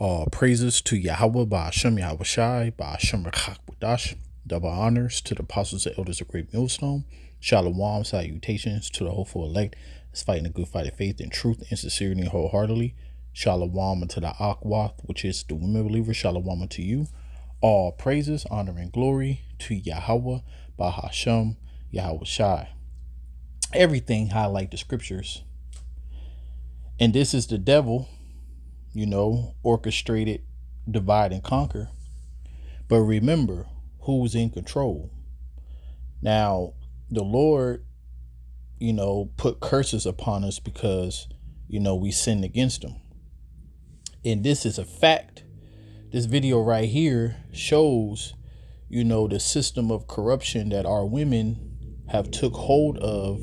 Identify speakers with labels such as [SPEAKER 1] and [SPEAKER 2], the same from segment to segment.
[SPEAKER 1] All praises to Yahweh, Ba'ashem Yahweh Shai, Ba'ashem Rekhakwadash. Double honors to the apostles and elders of Great Millstone. Shalom, salutations to the hopeful elect that's fighting a good fight of faith and truth and sincerity and wholeheartedly. Shalom unto the Akwath, which is the women believers. Shalom unto you. All praises, honor, and glory to Yahweh, Ba'ashem Yahweh Shai. Everything highlight the scriptures. And this is the devil, orchestrated, divide and conquer. But remember who's in control. Now, the Lord, put curses upon us because, we sinned against him. And this is a fact. This video right here shows, the system of corruption that our women have took hold of,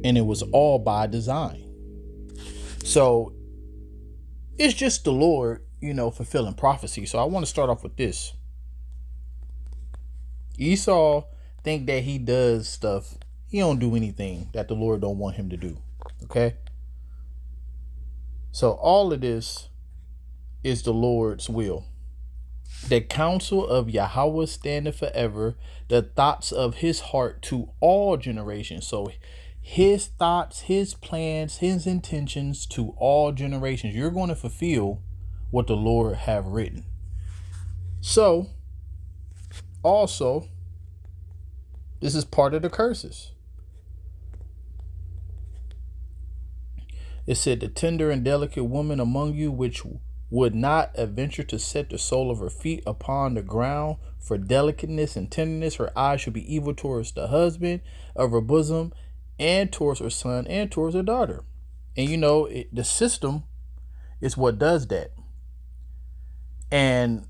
[SPEAKER 1] and it was all by design. So it's just the Lord, fulfilling prophecy. So I want to start off with this. Esau think that he does stuff. He don't do anything that the Lord don't want him to do. Okay. So all of this is the Lord's will. The counsel of Yahweh standeth forever, the thoughts of his heart to all generations. So his thoughts, his plans, his intentions to all generations. You're going to fulfill what the Lord have written. So also, this is part of the curses. It said, the tender and delicate woman among you, which would not adventure to set the sole of her feet upon the ground for delicateness and tenderness, her eyes should be evil towards the husband of her bosom, and towards her son, and towards her daughter. And the system is what does that. And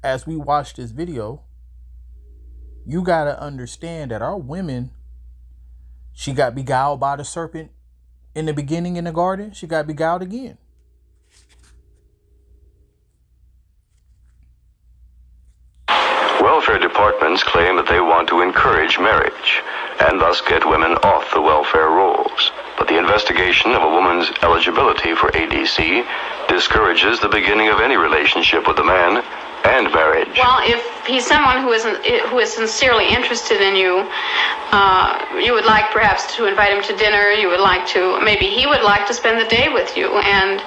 [SPEAKER 1] as we watch this video, you got to understand that our women, she got beguiled by the serpent in the beginning in the garden. She got beguiled again.
[SPEAKER 2] Welfare departments claim that they want to encourage marriage and thus get women off the welfare rolls. But the investigation of a woman's eligibility for ADC discourages the beginning of any relationship with a man and marriage.
[SPEAKER 3] Well, if he's someone who is sincerely interested in you, you would like perhaps to invite him to dinner. Maybe he would like to spend the day with you. And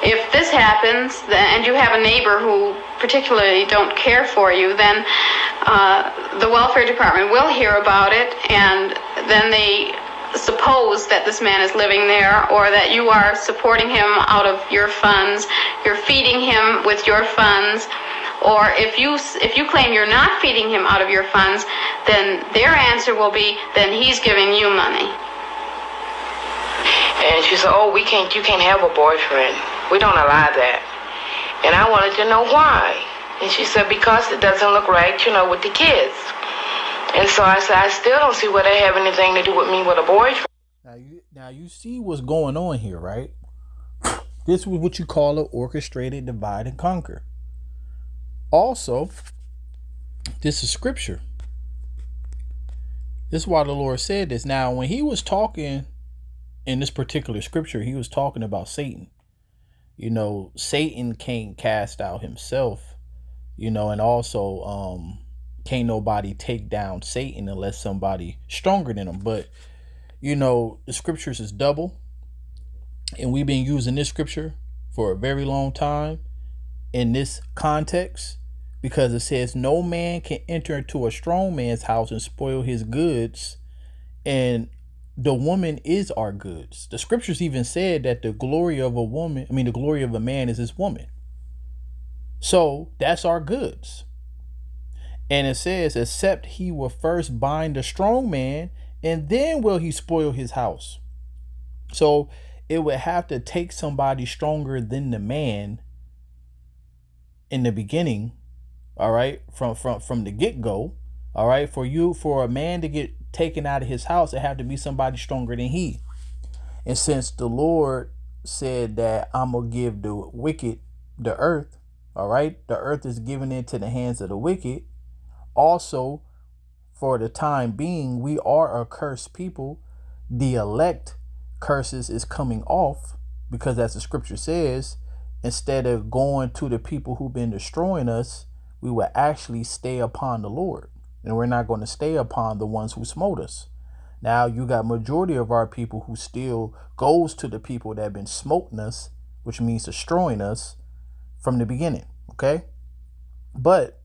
[SPEAKER 3] if this happens, and you have a neighbor who particularly don't care for you, then the welfare department will hear about it, and then they suppose that this man is living there, or that you are supporting him out of your funds, you're feeding him with your funds. Or if you claim you're not feeding him out of your funds, then their answer will be, then he's giving you money.
[SPEAKER 4] And she said, oh, you can't have a boyfriend. We don't allow that. And I wanted to know why. And she said, because it doesn't look right, with the kids. And so I said, I still don't see what they have anything to do with me with a boyfriend.
[SPEAKER 1] Now you see what's going on here, right? This is what you call an orchestrated divide and conquer. Also, this is scripture. This is why the Lord said this. Now, when he was talking in this particular scripture, he was talking about Satan. Satan can't cast out himself, and also can't nobody take down Satan unless somebody stronger than him. But, the scriptures is double. And we've been using this scripture for a very long time in this context, because it says no man can enter into a strong man's house and spoil his goods, and the woman is our goods. The scriptures even said that the glory of a man is his woman. So that's our goods. And it says, except he will first bind the strong man, and then will he spoil his house. So it would have to take somebody stronger than the man in the beginning, all right, from the get-go, all right, for a man to get taken out of his house, it had to be somebody stronger than he. And since the Lord said that I'm gonna give the wicked the earth, all right, the earth is given into the hands of the wicked. Also, for the time being, we are a cursed people. The elect curses is coming off, because as the scripture says, instead of going to the people who've been destroying us, we would actually stay upon the Lord. And we're not going to stay upon the ones who smote us. Now you got majority of our people who still goes to the people that have been smoting us, which means destroying us from the beginning. Okay. But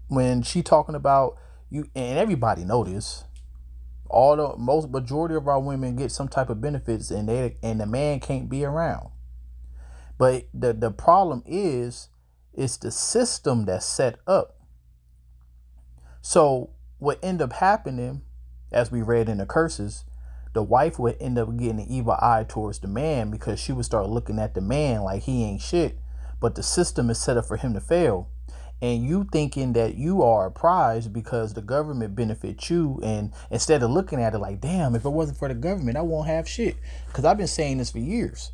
[SPEAKER 1] when she talking about you, and everybody know this, all the most majority of our women get some type of benefits, and the man can't be around. But the problem is, it's the system that's set up. So what end up happening, as we read in the curses, the wife would end up getting an evil eye towards the man, because she would start looking at the man like he ain't shit. But the system is set up for him to fail. And you thinking that you are a prize because the government benefits you, and instead of looking at it like, damn, if it wasn't for the government, I won't have shit. Because I've been saying this for years.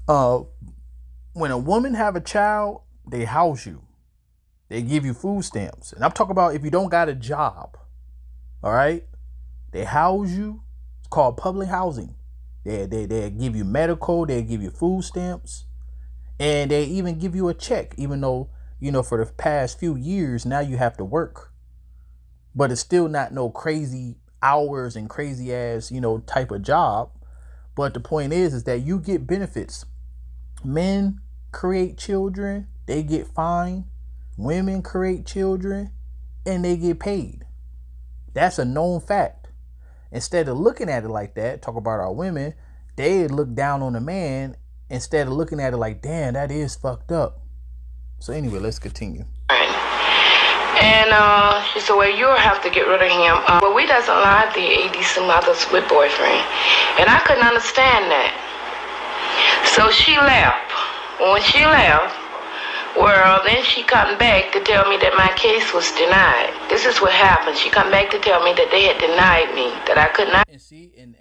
[SPEAKER 1] When a woman have a child, they house you. They give you food stamps. And I'm talking about if you don't got a job. All right? They house you. It's called public housing. They give you medical. They give you food stamps. And they even give you a check, even though, for the past few years, now you have to work. But it's still not no crazy hours and crazy ass, type of job. But the point is that you get benefits. Men create children, they get fined. Women create children, and they get paid. That's a known fact. Instead of looking at it like that, talk about our women, they look down on the man instead of looking at it like, damn, that is fucked up. So anyway, let's continue.
[SPEAKER 4] And she said, well, you'll have to get rid of him. Well, we doesn't like the ADC mothers with boyfriend. And I couldn't understand that. So she left. When she left, well, then she come back to tell me that my case was denied. This is what happened. She come back to tell me that they had denied me, that I could not.
[SPEAKER 1] And see, and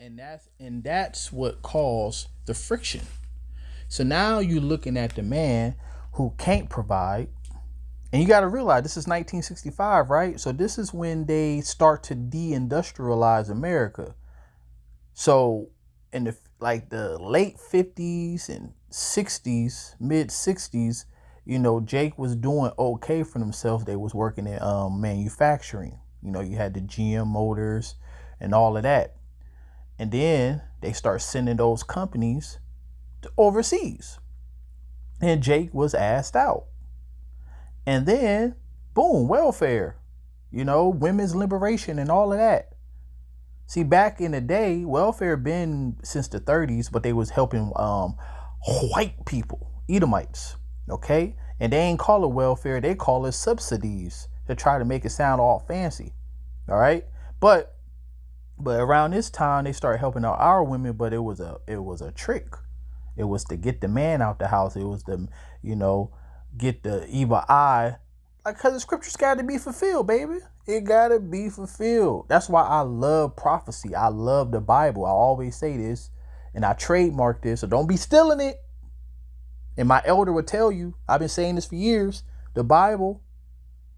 [SPEAKER 1] that's what caused the friction. So now you're looking at the man who can't provide. And you got to realize this is 1965, right? So this is when they start to deindustrialize America. So in the late 50s and 60s, mid 60s, Jake was doing okay for themselves. They was working in manufacturing. You had the GM motors and all of that. And then they start sending those companies to overseas. And Jake was asked out. And then, boom, welfare, women's liberation and all of that. See, back in the day, welfare been since the 30s, but they was helping white people, Edomites, okay? And they ain't call it welfare, they call it subsidies to try to make it sound all fancy, all right? But around this time, they started helping out our women, but it was a trick. It was to get the man out the house. It was to, get the evil eye. Because the scriptures got to be fulfilled, baby. It got to be fulfilled. That's why I love prophecy. I love the Bible. I always say this, and I trademark this, so don't be stealing it. And my elder would tell you, I've been saying this for years, the Bible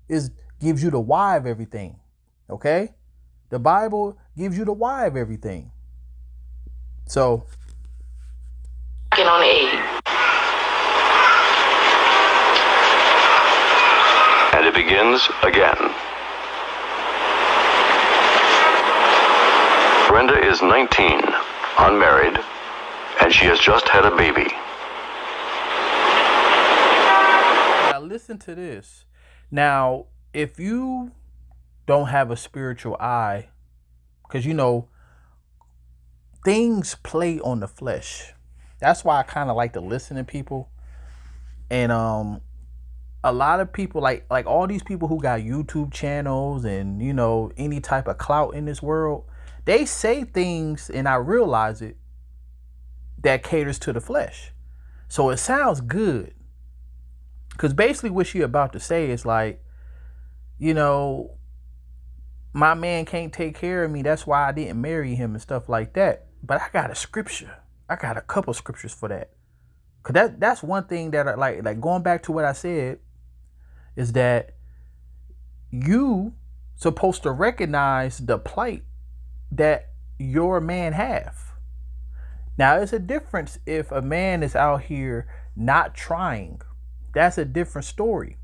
[SPEAKER 1] gives you the why of everything. Okay? The Bible gives you the why of everything. So,
[SPEAKER 4] on aid.
[SPEAKER 2] And it begins again. Brenda is 19, unmarried, and she has just had a baby.
[SPEAKER 1] Now listen to this. Now, if you don't have a spiritual eye, because things play on the flesh. That's why I kind of like to listen to people. And a lot of people like all these people who got YouTube channels and any type of clout in this world, they say things, and I realize it, that caters to the flesh. So it sounds good. Because basically what she about to say is like, my man can't take care of me. That's why I didn't marry him and stuff like that. But I got a scripture. I got a couple scriptures for that. Because that's one thing that I like going back to what I said, is that you supposed to recognize the plight that your man have. Now, it's a difference if a man is out here not trying. That's a different story.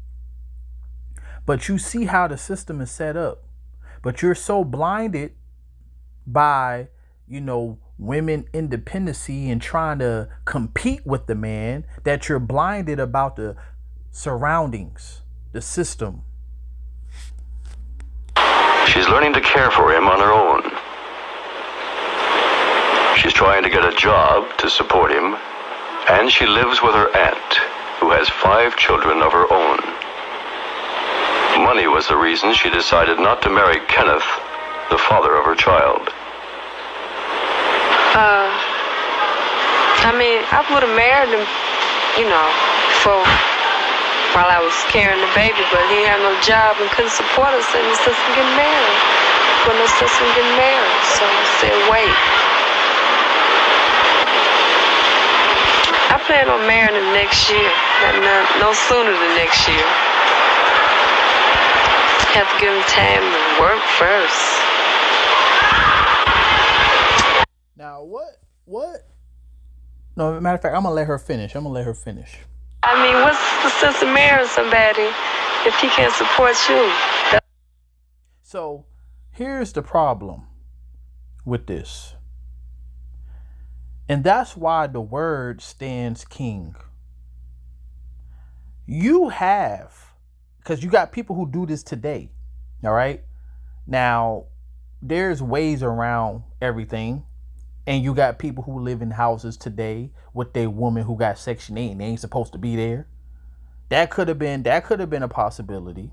[SPEAKER 1] But you see how the system is set up. But you're so blinded by, women independency and trying to compete with the man that you're blinded about the surroundings, the system.
[SPEAKER 2] She's learning to care for him on her own. She's trying to get a job to support him, and she lives with her aunt, who has 5 children of her own. Money was the reason she decided not to marry Kenneth, the father of her child.
[SPEAKER 5] I would have married him, while I was carrying the baby, but he had no job and couldn't support us, and his sister getting married. When his sister getting married, so I said, wait. I plan on marrying him next year, no sooner than next year. Have to give him time to work first.
[SPEAKER 1] Now, what? No, matter of fact, I'm gonna let her finish.
[SPEAKER 5] What's the sense of marrying somebody if he can't support you?
[SPEAKER 1] So, here's the problem with this. And that's why the word stands king. Because you got people who do this today. All right. Now, there's ways around everything. And you got people who live in houses today with their woman who got Section 8 and they ain't supposed to be there. That could have been a possibility.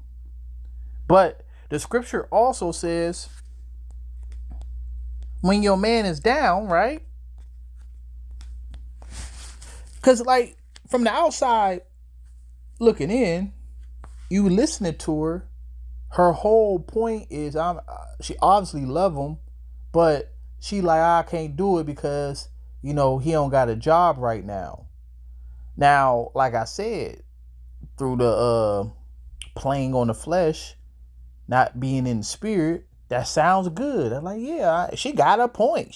[SPEAKER 1] But the scripture also says when your man is down, right? Because from the outside looking in, you listening to her whole point is she obviously love him, but she I can't do it because, he don't got a job right now. Now, like I said, through the playing on the flesh, not being in the spirit, that sounds good. I'm yeah, she got a point.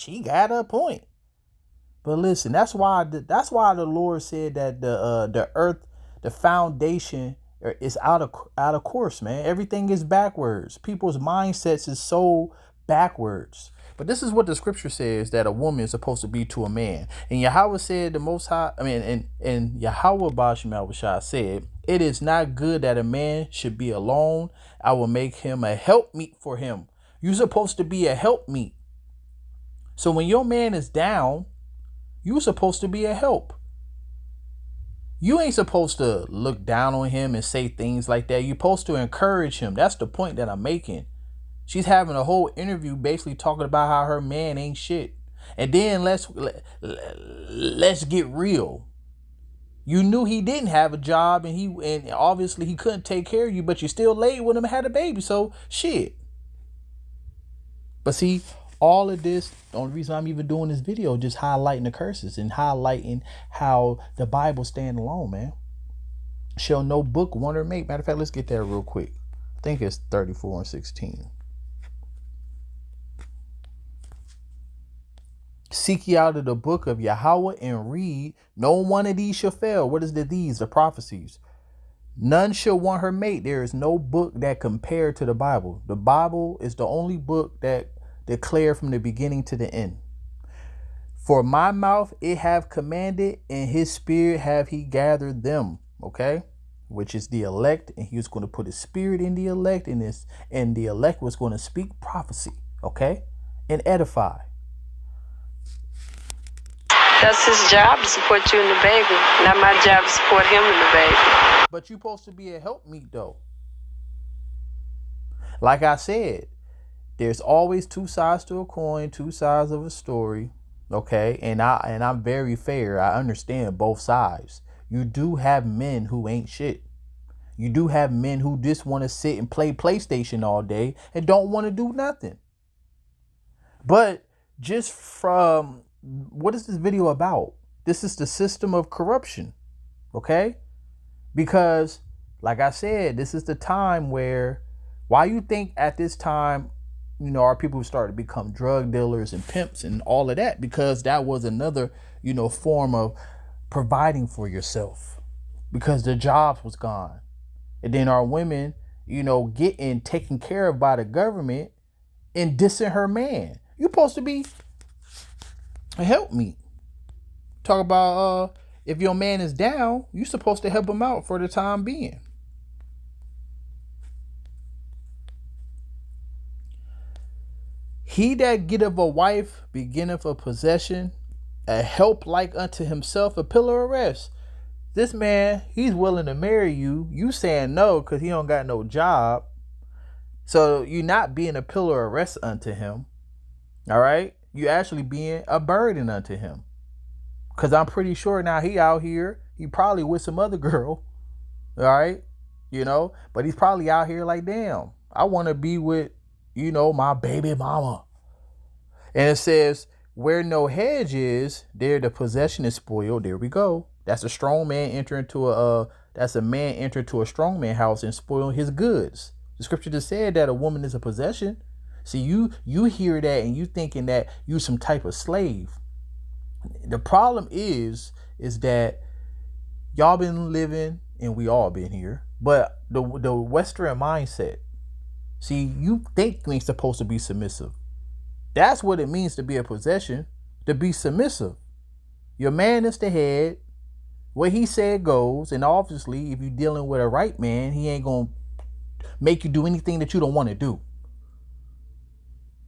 [SPEAKER 1] But listen, that's why the Lord said that the earth, the foundation is out of course, man. Everything is backwards. People's mindsets is so backwards. But this is what the scripture says that a woman is supposed to be to a man. And Yahweh said, the Most High, and Yahweh Bashim said, it is not good that a man should be alone. I will make him a helpmeet for him. You're supposed to be a helpmeet. So when your man is down, you're supposed to be a help. You ain't supposed to look down on him and say things like that. You're supposed to encourage him. That's the point that I'm making. She's having a whole interview basically talking about how her man ain't shit. And then let's get real. You knew he didn't have a job and obviously he couldn't take care of you, but you still laid with him and had a baby. So shit. But see, all of this, the only reason I'm even doing this video, just highlighting the curses and highlighting how the Bible stand alone, man. Shall no book wonder make. Matter of fact, let's get there real quick. I think it's 34:16. Seek ye out of the book of Yahweh and read. No one of these shall fail. What is these? The prophecies. None shall want her mate. There is no book that compared to the Bible. The Bible is the only book that declared from the beginning to the end. For my mouth it have commanded, and his spirit have he gathered them. Okay, which is the elect, and he was going to put his spirit in the elect, and the elect was going to speak prophecy. Okay, and edify.
[SPEAKER 5] That's his job to support you and the baby. Not my job to support him and the baby.
[SPEAKER 1] But you're supposed to be a helpmeet though. Like I said, there's always two sides to a coin, two sides of a story. Okay, and I'm very fair. I understand both sides. You do have men who ain't shit. You do have men who just want to sit and play PlayStation all day and don't want to do nothing. But just from what is this video about? This is the system of corruption. Okay? Because, like I said, this is the time where, why you think at this time, our people who started to become drug dealers and pimps and all of that, because that was another, form of providing for yourself, because the jobs was gone. And then our women, getting taken care of by the government and dissing her man. You supposed to be a help me. Talk about if your man is down, you supposed to help him out for the time being. He that getteth a wife beginneth a possession, a help like unto himself, a pillar of rest. This man, he's willing to marry you. You saying no because he don't got no job. So you're not being a pillar of rest unto him. All right? You actually being a burden unto him. Because I'm pretty sure now he out here, he probably with some other girl. All right? But he's probably out here like, damn, I want to be with, my baby mama. And it says, where no hedge is, there the possession is spoiled. There we go. That's a strong man entering to a man entering to a strong man house and spoiling his goods. The scripture just said that a woman is a possession. See, you hear that and you thinking that you some type of slave. The problem is that y'all been living, and we all been here, but the Western mindset. See, you think we ain't supposed to be submissive. That's what it means to be a possession, to be submissive. Your man is the head. What he said goes, and obviously, if you're dealing with a right man, he ain't gonna make you do anything that you don't want to do.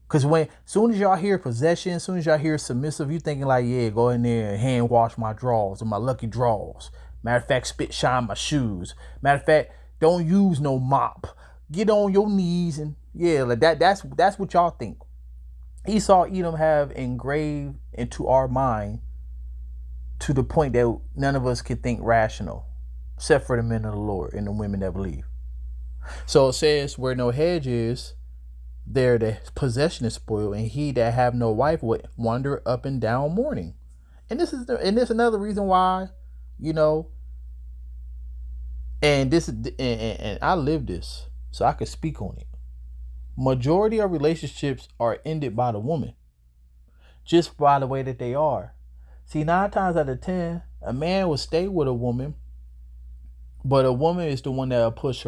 [SPEAKER 1] Because soon as y'all hear possession, soon as y'all hear submissive, you thinking like, yeah, go in there and hand wash my drawers or my lucky drawers. Matter of fact, spit shine my shoes. Matter of fact, don't use no mop. Get on your knees and like that's what y'all think. Esau, Edom have engraved into our mind to the point that none of us can think rational, except for the men of the Lord and the women that believe. So it says, where no hedge is, there the possession is spoiled, and he that have no wife would wander up and down mourning. And this is another reason why, and I live this, so I can speak on it. Majority of relationships are ended by the woman, just by the way that they are. See, 9 times out of 10, a man will stay with a woman, but a woman is the one that will push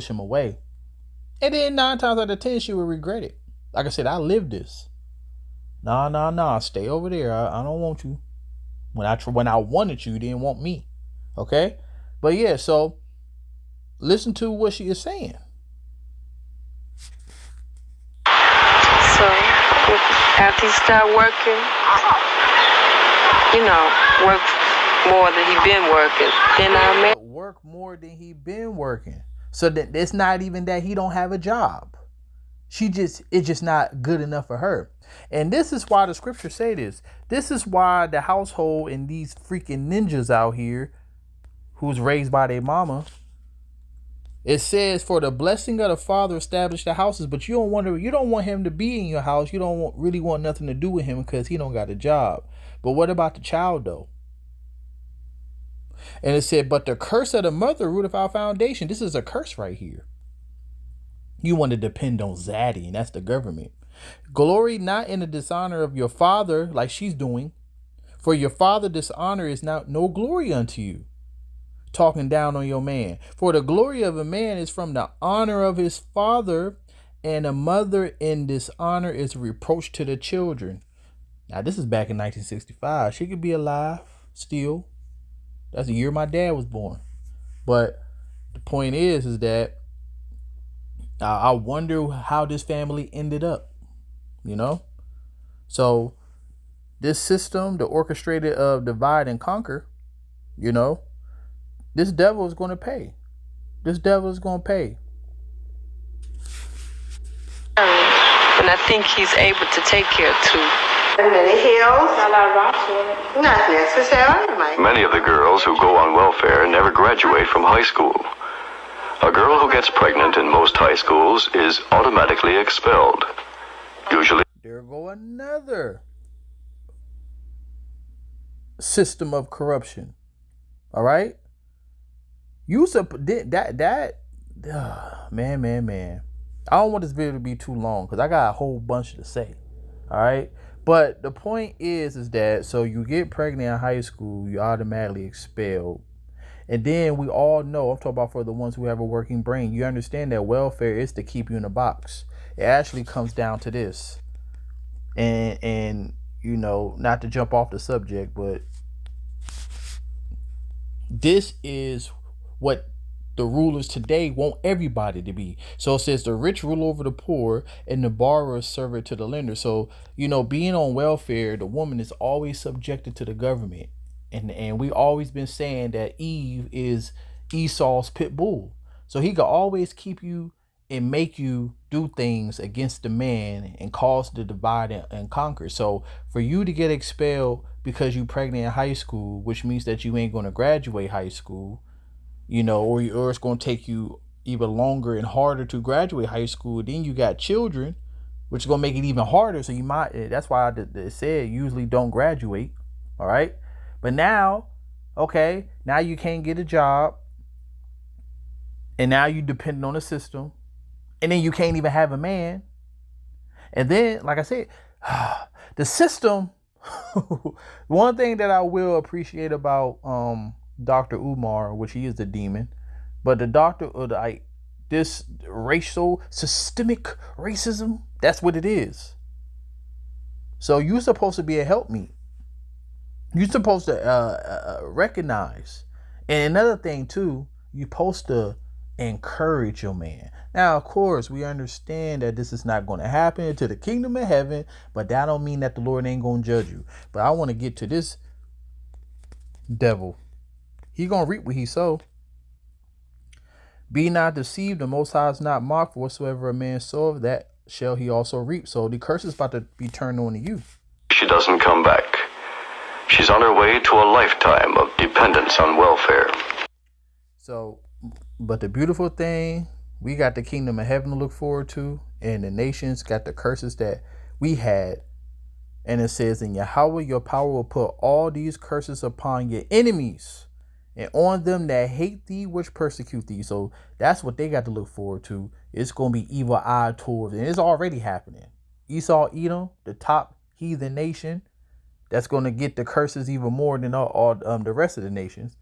[SPEAKER 1] him away. And then 9 times out of 10, she will regret it. Like I said, I lived this. Nah, stay over there. I don't want you. When I wanted you, you didn't want me. Okay? But yeah, so listen to what she is saying.
[SPEAKER 5] So, after he started working, work more than he been working. Then I met.
[SPEAKER 1] Work more than he been working. So that it's not even that he don't have a job. It's just not good enough for her. And this is why the scriptures say this. This is why the household and these freaking ninjas out here, who's raised by their mama, it says, for the blessing of the father establish the houses, but you don't want him to be in your house. You don't really want nothing to do with him because he don't got a job. But what about the child though? And it said, but the curse of the mother root of our foundation. This is a curse right here. You want to depend on Zaddy, and that's the government. Glory not in the dishonor of your father, like she's doing. For your father dishonor is now no glory unto you. Talking down on your man. For the glory of a man is from the honor of his father, and a mother in dishonor is a reproach to the children. Now, this is back in 1965. She could be alive still. That's the year my dad was born. But the point is that I wonder how this family ended up, So this system, the orchestrated of divide and conquer, this devil is going to pay. This devil is going to pay.
[SPEAKER 5] And I think he's able to take care of 2.
[SPEAKER 4] Many hills? Not necessarily.
[SPEAKER 2] Many of the girls who go on welfare never graduate from high school. A girl who gets pregnant in most high schools is automatically expelled. Usually,
[SPEAKER 1] there go another system of corruption. All right, man. I don't want this video to be too long because I got a whole bunch to say. All right. But the point is that so you get pregnant in high school, you automatically expelled. And then we all know, I'm talking about for the ones who have a working brain, you understand that welfare is to keep you in a box. It actually comes down to this. And you know, not to jump off the subject, but this is what the rulers today want everybody to be. So it says the rich rule over the poor and the borrower servant to the lender. So, you know, being on welfare, the woman is always subjected to the government. And we always been saying that Eve is Esau's pit bull. So he could always keep you and make you do things against the man and cause the divide and conquer. So for you to get expelled because you pregnant in high school, which means that you ain't going to graduate high school, you know, or it's going to take you even longer and harder to graduate high school. Then you got children, which is going to make it even harder. So you might, that's why I said usually don't graduate. All right. But now, okay, now you can't get a job. And now you depend on the system. And then you can't even have a man. And then, like I said, the system, one thing that I will appreciate about Dr. Umar, which he is the demon, but the doctor of the this racial systemic racism, that's what it is. So you're supposed to be a helpmeet. You're supposed to recognize. And another thing too, you're supposed to encourage your man. Now, of course, we understand that this is not going to happen to the kingdom of heaven, but that don't mean that the Lord ain't going to judge you. But I want to get to this devil. He going to reap what he sow. Be not deceived, the Most High is not mocked. For whatsoever a man soweth, that shall he also reap. So the curse is about to be turned on to you.
[SPEAKER 2] She doesn't come back. She's on her way to a lifetime of dependence on welfare.
[SPEAKER 1] So, but the beautiful thing, we got the kingdom of heaven to look forward to, and the nations got the curses that we had. And it says, in Yahweh, your power will put all these curses upon your enemies and on them that hate thee, which persecute thee. So that's what they got to look forward to. It's going to be evil eye towards, and it's already happening. Esau, Edom, the top heathen nation, that's going to get the curses even more than all the rest of the nations.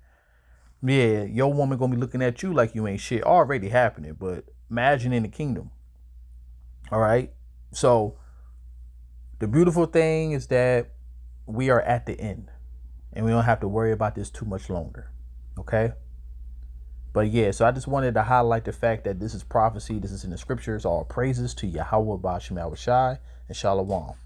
[SPEAKER 1] Yeah, your woman going to be looking at you like you ain't shit. Already happening, but imagine in the kingdom. All right. So the beautiful thing is that we are at the end and we don't have to worry about this too much longer. Okay. But yeah, so I just wanted to highlight the fact that this is prophecy. This is in the scriptures. All praises to Yahweh Ba'Shem Yahushai and Shalom.